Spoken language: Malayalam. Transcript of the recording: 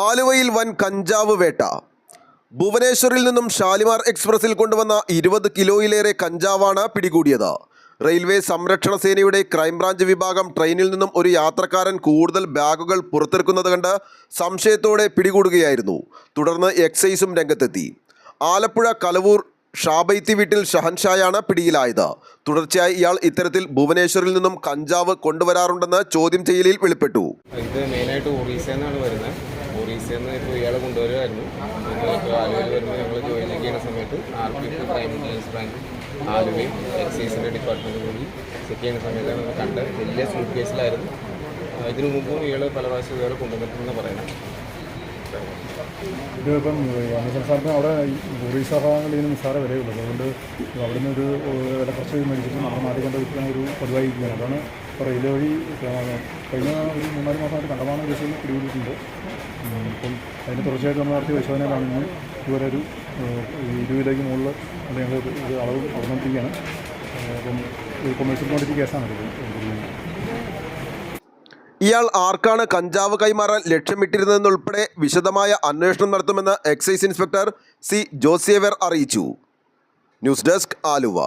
ആലുവയിൽ വൻ കഞ്ചാവ് വേട്ട. ഭുവനേശ്വറിൽ നിന്നും ഷാലിമാർ എക്സ്പ്രസിൽ കൊണ്ടുവന്ന 20 കിലോയിലേറെ കഞ്ചാവാണ് പിടികൂടിയത്. റെയിൽവേ സംരക്ഷണ സേനയുടെ ക്രൈംബ്രാഞ്ച് വിഭാഗം ട്രെയിനിൽ നിന്നും ഒരു യാത്രക്കാരൻ കൂടുതൽ ബാഗുകൾ പുറത്തെടുക്കുന്നത് കണ്ട് സംശയത്തോടെ പിടികൂടുകയായിരുന്നു. തുടർന്ന് എക്സൈസും രംഗത്തെത്തി. ആലപ്പുഴ കലവൂർ ഷാബൈത്തി വീട്ടിൽ ഷഹൻഷായാണ് പിടിയിലായത്. തുടർച്ചയായി ഇയാൾ ഇത്തരത്തിൽ ഭുവനേശ്വറിൽ നിന്നും കഞ്ചാവ് കൊണ്ടുവരാറുണ്ടെന്ന് ചോദ്യം ചെയ്യലിൽ വെളിപ്പെട്ടു. ഇത് മെയിനായിട്ട് ഒറീസയെന്നാണ് വരുന്നത്. ഒറീസയിൽ നിന്ന് ഇപ്പോൾ ഇയാളെ കൊണ്ടുവരുമായിരുന്നു. ഇപ്പോൾ ആലുവയിൽ വരുമ്പോൾ ഞങ്ങൾ ജോയിൻ ചെയ്യുന്ന സമയത്ത് RPF ക്രൈം ഇൻ്റലിജൻസ് ബ്രാഞ്ച് ആലുവയും എക്സൈസിൻ്റെ ഡിപ്പാർട്ട്മെൻറ്റ് കൂടി ചെക്ക് ചെയ്യുന്ന സമയത്താണ് നമ്മൾ കണ്ട് വലിയ സൂട്ട് കേസിലായിരുന്നു. ഇതിനു മുമ്പും ഇയാൾ പല പ്രാവശ്യം ഇയാൾ കൊണ്ടുവന്നിട്ടുണ്ടെന്ന് പറയുന്നത്. ഇതിപ്പം സംസ്ഥാനത്തിന് അവിടെ ഒറീസ ഭാഗങ്ങളിൽ ഇതിന് നിസ്സാര വിലയുള്ളൂ. അതുകൊണ്ട് അവിടെ നിന്ന് ഒരു വില കുറച്ച് മേടിച്ചിട്ട് നമ്മുടെ നാട്ടിൽ കൊണ്ട് വിൽക്കാൻ ഒരു പതിവായിരിക്കുകയാണ്. അതാണ് ഇപ്പോൾ റെയിൽവേ വഴി കഴിഞ്ഞ ഒരു 3-4 മാസമായിട്ട് കണ്ടമാനം കേസുകൾ പിടികൂടിയിട്ടുണ്ട്. ഇപ്പം അതിന് തുടർച്ചയായിട്ട് നമ്മൾ നടത്തിയ പരിശോധനയിലാണ് ഇന്ന് ഇതുവരെ ഒരു 20 മുകളിൽ ഞങ്ങൾ ഇത് അളവ് നടന്നുകൊണ്ടിരിക്കുകയാണ്. അപ്പം ഒരു കൊമേഴ്സ്യൽ ക്വാണ്ടിറ്റി കേസാണ് ഇത്. ഇയാൾ ആർക്കാണ് കഞ്ചാവ് കൈമാറാൻ ലക്ഷ്യമിട്ടിരുന്നതെന്നുൾപ്പെടെ വിശദമായ അന്വേഷണം നടത്തുമെന്ന് എക്സൈസ് ഇൻസ്പെക്ടർ C. ജോസേവർ അറിയിച്ചു. News desk, Aluva.